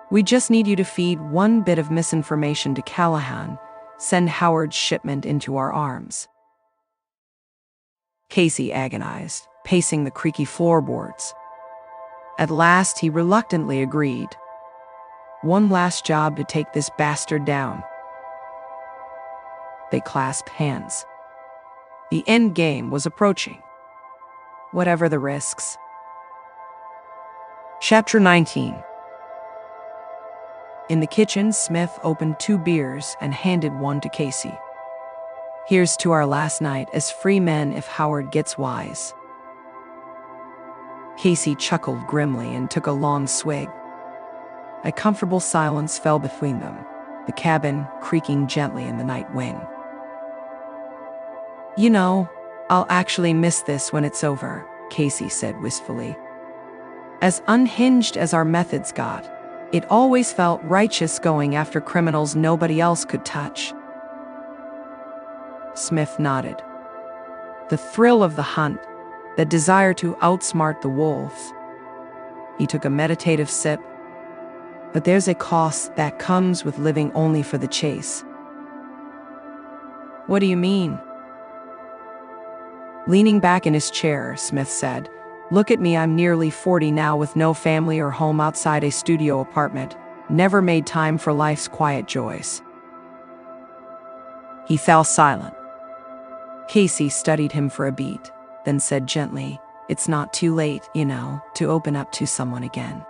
"We just need you to feed one bit of misinformation to Callahan, send Howard's shipment into our arms." Casey agonized, pacing the creaky floorboards. At last, he reluctantly agreed. One last job to take this bastard down. They clasped hands. The end game was approaching. Whatever the risks. Chapter 19. In the kitchen, Smith opened 2 beers and handed one to Casey. Here's to our last night as free men if Howard gets wise. Casey chuckled grimly and took a long swig. A comfortable silence fell between them, the cabin creaking gently in the night wind. You know, I'll actually miss this when it's over, Casey said wistfully. As unhinged as our methods got, it always felt righteous going after criminals nobody else could touch. Smith nodded. The thrill of the hunt, the desire to outsmart the wolves. He took a meditative sip. But there's a cost that comes with living only for the chase. What do you mean? Leaning back in his chair, Smith said, Look at me, I'm nearly 40 now with no family or home outside a studio apartment, never made time for life's quiet joys. He fell silent. Casey studied him for a beat, then said gently, It's not too late, you know, to open up to someone again.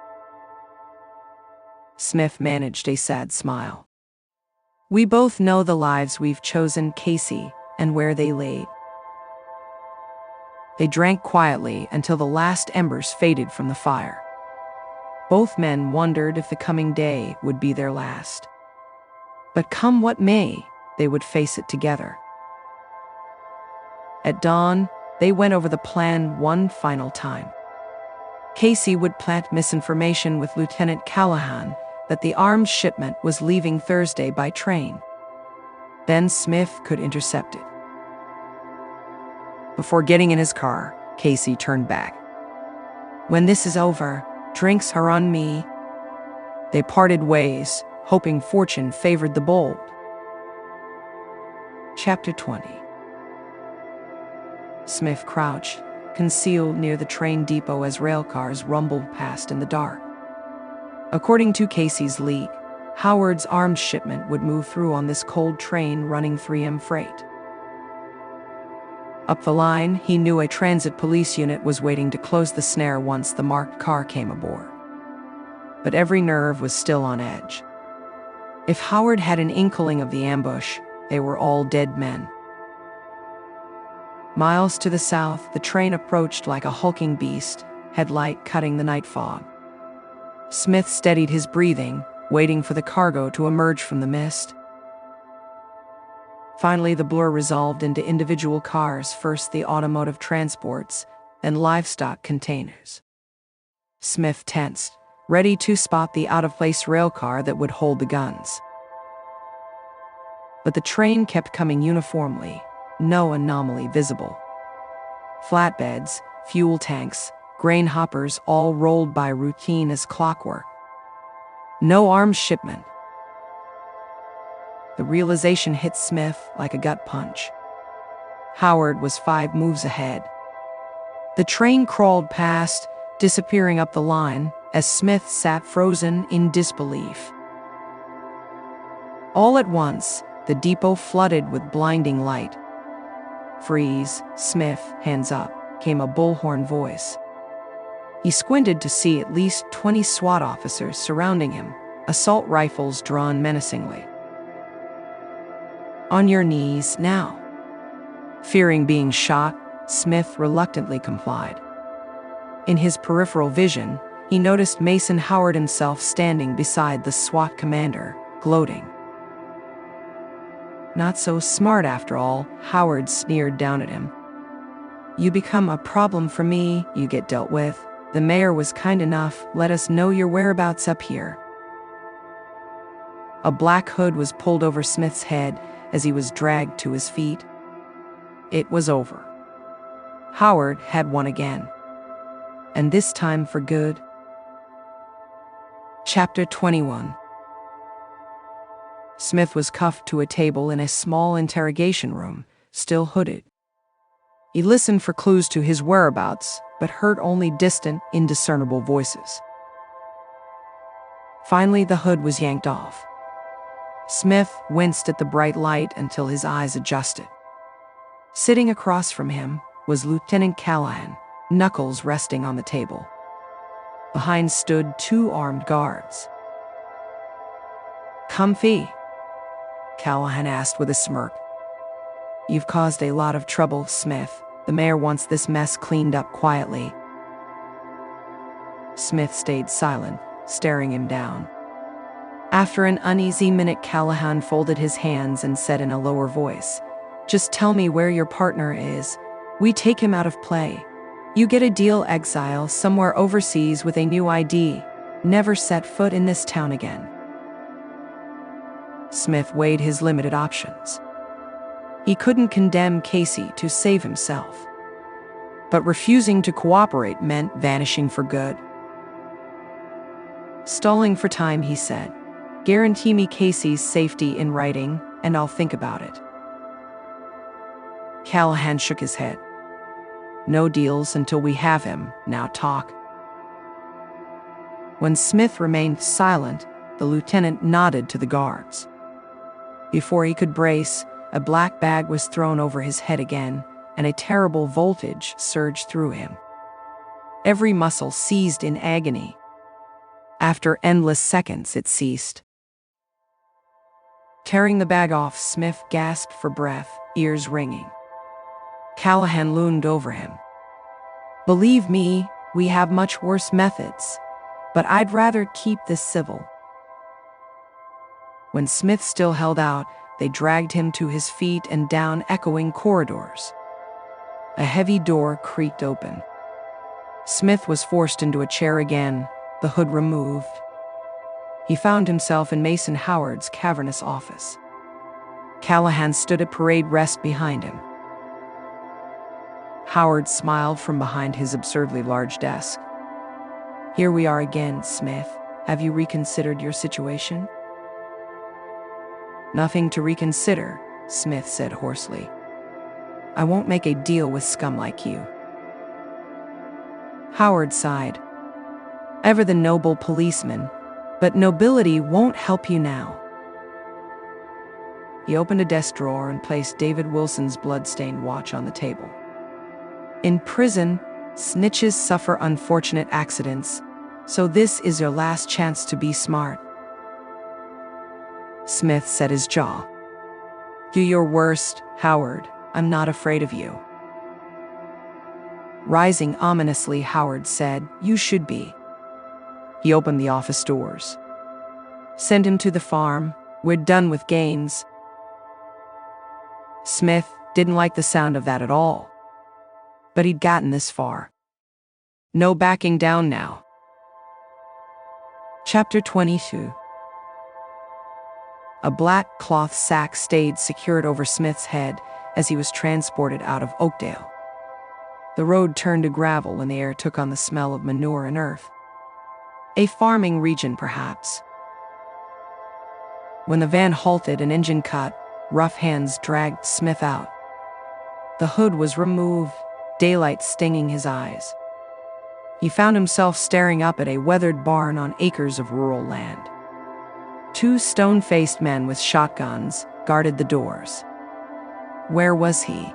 Smith managed a sad smile. We both know the lives we've chosen, Casey, and where they lay. They drank quietly until the last embers faded from the fire. Both men wondered if the coming day would be their last. But come what may, they would face it together. At dawn, they went over the plan one final time. Casey would plant misinformation with Lieutenant Callahan that the arms shipment was leaving Thursday by train. Then Smith could intercept it. Before getting in his car, Casey turned back. When this is over, drinks are on me. They parted ways, hoping fortune favored the bold. Chapter 20. Smith crouched, concealed near the train depot as railcars rumbled past in the dark. According to Casey's leak, Howard's arms shipment would move through on this cold train running 3M freight. Up the line, he knew a transit police unit was waiting to close the snare once the marked car came aboard. But every nerve was still on edge. If Howard had an inkling of the ambush, they were all dead men. Miles to the south, the train approached like a hulking beast, headlight cutting the night fog. Smith steadied his breathing, waiting for the cargo to emerge from the mist. Finally, the blur resolved into individual cars, first the automotive transports, then livestock containers. Smith tensed, ready to spot the out-of-place rail car that would hold the guns. But the train kept coming uniformly, no anomaly visible. Flatbeds, fuel tanks, grain hoppers all rolled by routine as clockwork. No arms shipment. The realization hit Smith like a gut punch. Howard was 5 moves ahead. The train crawled past, disappearing up the line, as Smith sat frozen in disbelief. All at once, the depot flooded with blinding light. Freeze, Smith, hands up, came a bullhorn voice. He squinted to see at least 20 SWAT officers surrounding him, assault rifles drawn menacingly. On your knees, now. Fearing being shot, Smith reluctantly complied. In his peripheral vision, he noticed Mason Howard himself standing beside the SWAT commander, gloating. Not so smart after all, Howard sneered down at him. You become a problem for me, you get dealt with. The mayor was kind enough, let us know your whereabouts up here. A black hood was pulled over Smith's head as he was dragged to his feet. It was over. Howard had won again. And this time for good. Chapter 21. Smith was cuffed to a table in a small interrogation room, still hooded. He listened for clues to his whereabouts, but heard only distant, indiscernible voices. Finally, the hood was yanked off. Smith winced at the bright light until his eyes adjusted. Sitting across from him was Lieutenant Callahan, knuckles resting on the table. Behind stood 2 armed guards. "Comfy?" Callahan asked with a smirk. "You've caused a lot of trouble, Smith. The mayor wants this mess cleaned up quietly." Smith stayed silent, staring him down. After an uneasy minute, Callahan folded his hands and said in a lower voice, "Just tell me where your partner is. We take him out of play. You get a deal, exile somewhere overseas with a new ID. Never set foot in this town again." Smith weighed his limited options. He couldn't condemn Casey to save himself, but refusing to cooperate meant vanishing for good. Stalling for time, he said, "Guarantee me Casey's safety in writing, and I'll think about it." Callahan shook his head. "No deals until we have him. Now talk." When Smith remained silent, the lieutenant nodded to the guards. Before he could brace, a black bag was thrown over his head again, and a terrible voltage surged through him. Every muscle seized in agony. After endless seconds, it ceased. Tearing the bag off, Smith gasped for breath, ears ringing. Callahan loomed over him. "Believe me, we have much worse methods, but I'd rather keep this civil." When Smith still held out, they dragged him to his feet and down echoing corridors. A heavy door creaked open. Smith was forced into a chair again, the hood removed. He found himself in Mason Howard's cavernous office. Callahan stood at parade rest behind him. Howard smiled from behind his absurdly large desk. "Here we are again, Smith. Have you reconsidered your situation?" "Nothing to reconsider," Smith said hoarsely. "I won't make a deal with scum like you." Howard sighed. "Ever the noble policeman, but nobility won't help you now." He opened a desk drawer and placed David Wilson's blood-stained watch on the table. "In prison, snitches suffer unfortunate accidents, so this is your last chance to be smart." Smith set his jaw. "Do your worst, Howard. I'm not afraid of you." Rising ominously, Howard said, "You should be." He opened the office doors. "Send him to the farm. We're done with games." Smith didn't like the sound of that at all. But he'd gotten this far. No backing down now. Chapter 22. A black cloth sack stayed secured over Smith's head as he was transported out of Oakdale. The road turned to gravel and the air took on the smell of manure and earth. A farming region, perhaps. When the van halted and engine cut, rough hands dragged Smith out. The hood was removed, daylight stinging his eyes. He found himself staring up at a weathered barn on acres of rural land. 2 stone-faced men with shotguns guarded the doors. Where was he?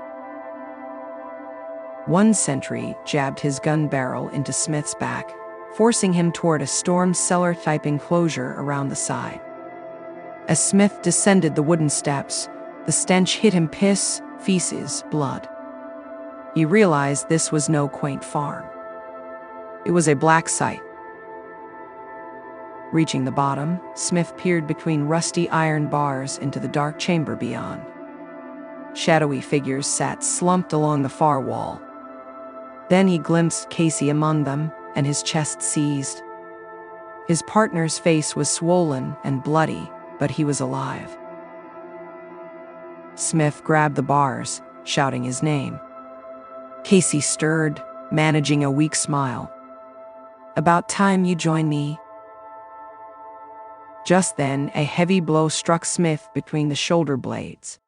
One sentry jabbed his gun barrel into Smith's back, forcing him toward a storm cellar-type enclosure around the side. As Smith descended the wooden steps, the stench hit him: piss, feces, blood. He realized this was no quaint farm. It was a black site. Reaching the bottom, Smith peered between rusty iron bars into the dark chamber beyond. Shadowy figures sat slumped along the far wall. Then he glimpsed Casey among them, and his chest seized. His partner's face was swollen and bloody, but he was alive. Smith grabbed the bars, shouting his name. Casey stirred, managing a weak smile. "About time you joined me." Just then, a heavy blow struck Smith between the shoulder blades.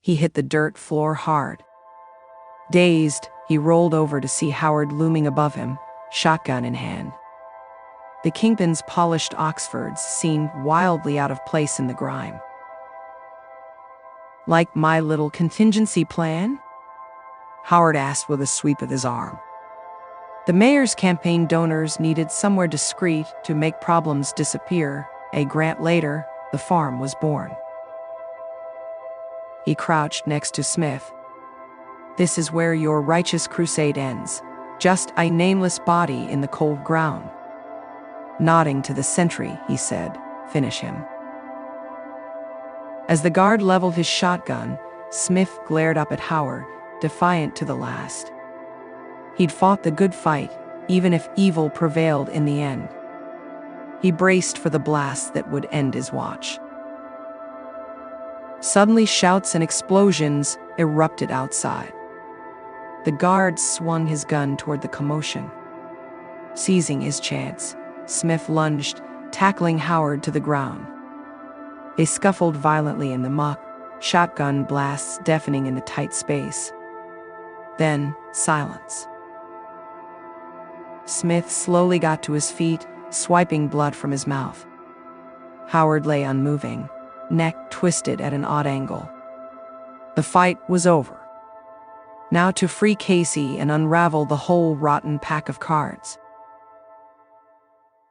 He hit the dirt floor hard. Dazed, he rolled over to see Howard looming above him, shotgun in hand. The Kingpin's polished Oxfords seemed wildly out of place in the grime. "Like my little contingency plan?" Howard asked with a sweep of his arm. The mayor's campaign donors needed somewhere discreet to make problems disappear. A grant later, the farm was born. He crouched next to Smith. "This is where your righteous crusade ends. Just a nameless body in the cold ground." Nodding to the sentry, he said, "Finish him." As the guard leveled his shotgun, Smith glared up at Howard, defiant to the last. He'd fought the good fight, even if evil prevailed in the end. He braced for the blast that would end his watch. Suddenly, shouts and explosions erupted outside. The guard swung his gun toward the commotion. Seizing his chance, Smith lunged, tackling Howard to the ground. They scuffled violently in the muck, shotgun blasts deafening in the tight space. Then, silence. Smith slowly got to his feet, swiping blood from his mouth. Howard lay unmoving, neck twisted at an odd angle. The fight was over. Now to free Casey and unravel the whole rotten pack of cards.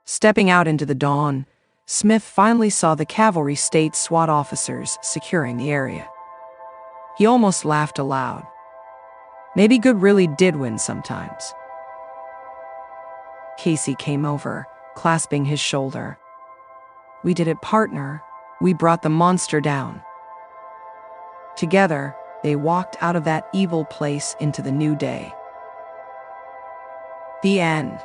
Stepping out into the dawn, Smith finally saw the cavalry state SWAT officers securing the area. He almost laughed aloud. Maybe good really did win sometimes. Casey came over, clasping his shoulder. "We did it, partner. We brought the monster down." Together, they walked out of that evil place into the new day. The end.